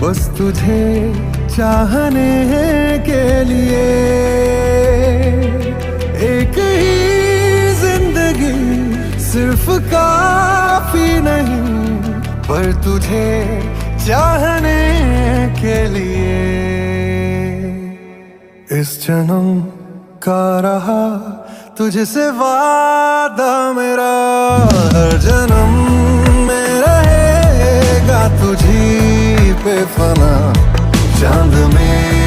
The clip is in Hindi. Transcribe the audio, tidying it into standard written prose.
बस तुझे चाहने के लिए। एक ही जिंदगी सिर्फ काफी नहीं, पर तुझे चाहने के लिए। इस जन्म का रहा तुझसे वादा मेरा, हर जन्म में रहेगा तुझी पे फना। चांद में